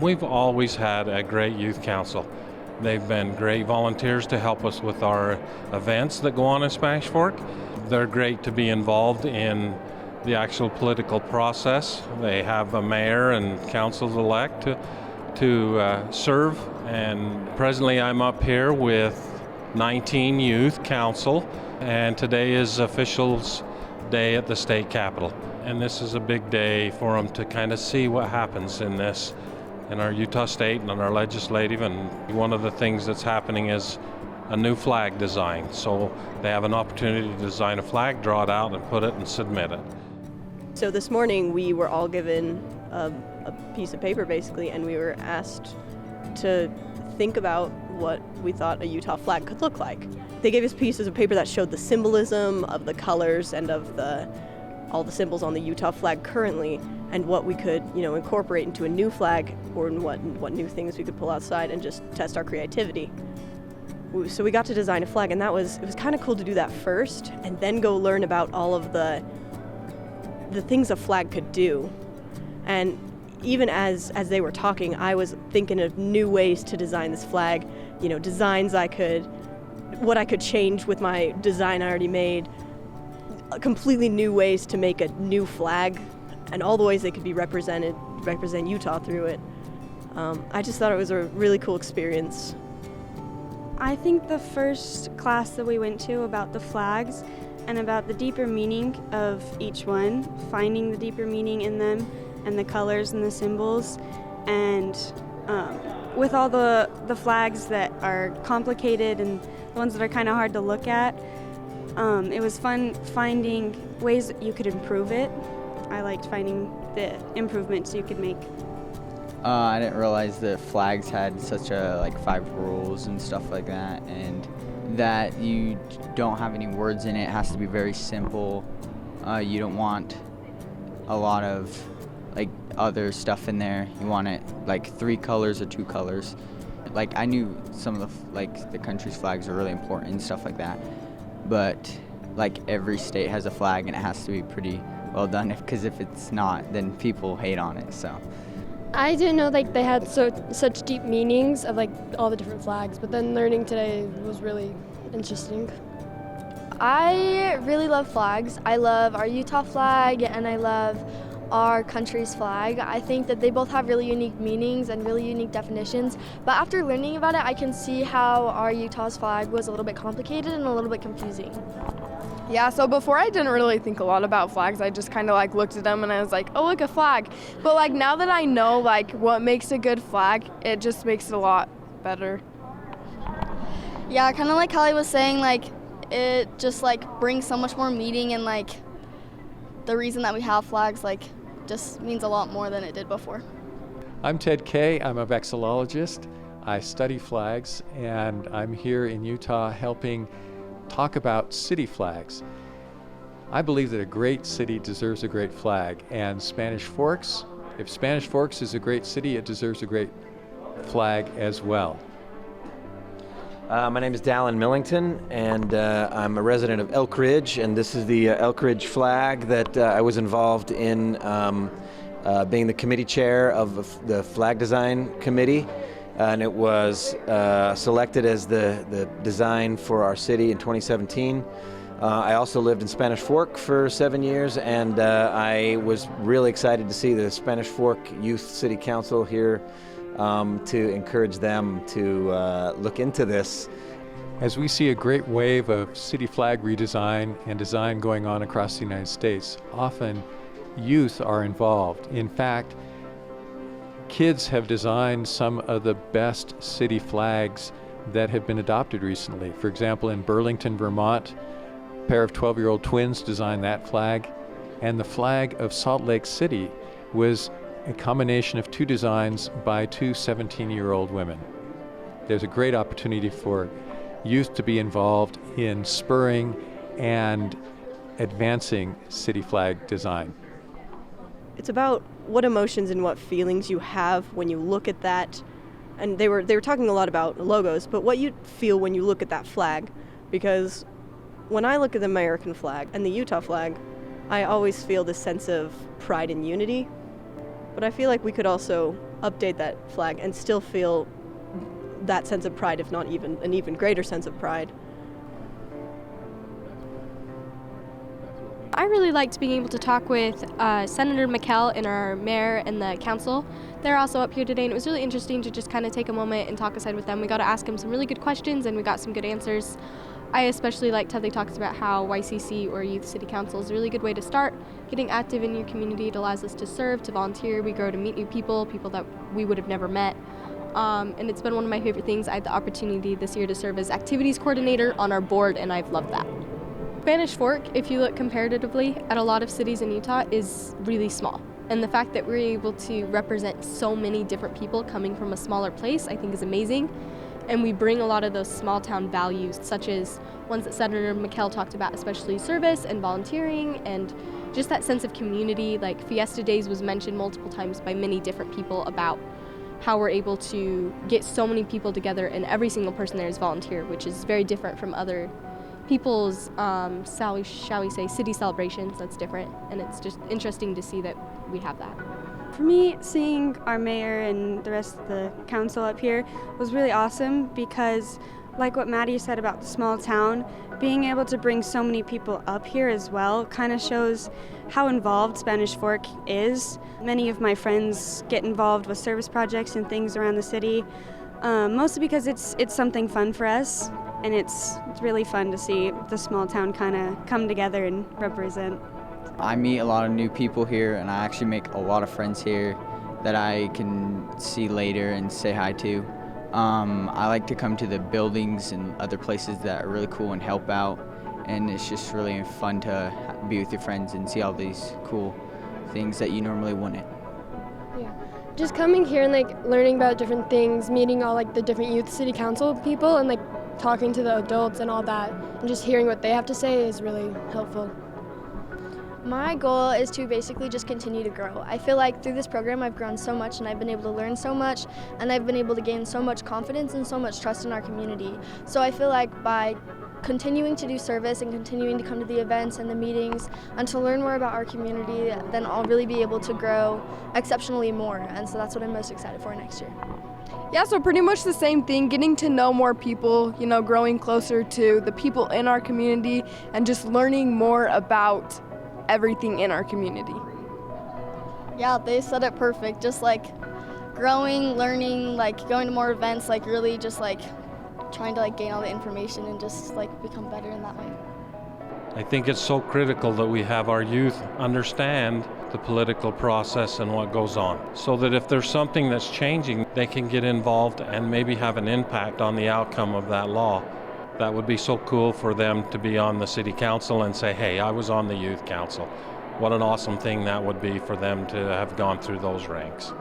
We've always had a great youth council. They've been great volunteers to help us with our events that go on in Spanish Fork. They're great to be involved in the actual political process. They have a mayor and councils-elect to serve, and presently I'm up here with 19 youth council, and today is officials day at the state capitol. And this is a big day for them to kind of see what happens in this, in our Utah state and in our legislative. And one of the things that's happening is a new flag design. So they have an opportunity to design a flag, draw it out, and put it and submit it. So this morning we were all given a piece of paper basically, and we were asked to think about what we thought a Utah flag could look like. They gave us pieces of paper that showed the symbolism of the colors and of all the symbols on the Utah flag currently, and what we could, incorporate into a new flag, or what new things we could pull outside and just test our creativity. So we got to design a flag, and it was kind of cool to do that first, and then go learn about all of the things a flag could do. And even as they were talking, I was thinking of new ways to design this flag, designs what I could change with my design I already made, completely new ways to make a new flag, and all the ways they could be represent Utah through it. I just thought it was a really cool experience. I think the first class that we went to about the flags and about the deeper meaning of each one, finding the deeper meaning in them and the colors and the symbols, and with all the flags that are complicated and the ones that are kind of hard to look at, it was fun finding ways that you could improve it. I liked finding the improvements you could make. I didn't realize that flags had such 5 rules and stuff like that, and that you don't have any words in it. It has to be very simple. You don't want a lot of other stuff in there. You want it 3 colors or 2 colors. I knew some of the country's flags are really important and stuff like that, but every state has a flag and it has to be pretty well done, because if it's not, then people hate on it. So I didn't know they had such deep meanings of all the different flags, but then learning today was really interesting. I really love flags. I love our Utah flag and I love our country's flag. I think that they both have really unique meanings and really unique definitions, but after learning about it, I can see how our Utah's flag was a little bit complicated and a little bit confusing. Yeah, so before I didn't really think a lot about flags. I just kind of looked at them and I was like, oh, look, a flag. But now that I know what makes a good flag, it just makes it a lot better. Yeah, kind of like Callie was saying, it just brings so much more meaning, and the reason that we have flags just means a lot more than it did before. I'm Ted Kay. I'm a vexillologist. I study flags, and I'm here in Utah helping talk about city flags. I believe that a great city deserves a great flag, and Spanish Forks, if Spanish Forks is a great city, it deserves a great flag as well. My name is Dallin Millington, and I'm a resident of Elk Ridge, and this is the Elk Ridge flag that I was involved in being the committee chair of the flag design committee, and it was selected as the design for our city in 2017. I also lived in Spanish Fork for 7 years, and I was really excited to see the Spanish Fork Youth City Council here to encourage them to look into this. As we see a great wave of city flag redesign and design going on across the United States, often youth are involved. In fact, kids have designed some of the best city flags that have been adopted recently. For example, in Burlington, Vermont, a pair of 12-year-old twins designed that flag, and the flag of Salt Lake City was a combination of 2 designs by 2 17-year-old women. There's a great opportunity for youth to be involved in spurring and advancing city flag design. It's about what emotions and what feelings you have when you look at that. And they were talking a lot about logos, but what you feel when you look at that flag. Because when I look at the American flag and the Utah flag, I always feel this sense of pride and unity. But I feel like we could also update that flag and still feel that sense of pride, if not even an even greater sense of pride. I really liked being able to talk with Senator McKell and our mayor and the council. They're also up here today, and it was really interesting to just kind of take a moment and talk aside with them. We got to ask them some really good questions, and we got some good answers. I especially liked how they talked about how YCC, or Youth City Council, is a really good way to start getting active in your community. It allows us to serve, to volunteer. We grow to meet new people that we would have never met. And it's been one of my favorite things. I had the opportunity this year to serve as activities coordinator on our board, and I've loved that. Spanish Fork, if you look comparatively at a lot of cities in Utah, is really small. And the fact that we're able to represent so many different people coming from a smaller place, I think is amazing. And we bring a lot of those small town values, such as ones that Senator McKell talked about, especially service and volunteering and just that sense of community. Like Fiesta Days was mentioned multiple times by many different people about how we're able to get so many people together and every single person there is volunteer, which is very different from other people's, shall we say, city celebrations. That's different, and it's just interesting to see that we have that. For me, seeing our mayor and the rest of the council up here was really awesome because, like what Maddie said about the small town, being able to bring so many people up here as well kind of shows how involved Spanish Fork is. Many of my friends get involved with service projects and things around the city, mostly because it's something fun for us. And it's really fun to see the small town kind of come together and represent. I meet a lot of new people here, and I actually make a lot of friends here that I can see later and say hi to. I like to come to the buildings and other places that are really cool and help out, and it's just really fun to be with your friends and see all these cool things that you normally wouldn't. Yeah. Just coming here and learning about different things, meeting all the different youth city council people and talking to the adults and all that, and just hearing what they have to say is really helpful. My goal is to basically just continue to grow. I feel like through this program I've grown so much and I've been able to learn so much and I've been able to gain so much confidence and so much trust in our community. So I feel like by continuing to do service and continuing to come to the events and the meetings and to learn more about our community, then I'll really be able to grow exceptionally more, and so that's what I'm most excited for next year. Yeah, so pretty much the same thing, getting to know more people, growing closer to the people in our community and just learning more about everything in our community. Yeah, they said it perfect. Just growing, learning, going to more events, really just trying to gain all the information and just become better in that way. I think it's so critical that we have our youth understand the political process and what goes on, so that if there's something that's changing, they can get involved and maybe have an impact on the outcome of that law. That would be so cool for them to be on the city council and say, hey, I was on the youth council. What an awesome thing that would be for them to have gone through those ranks.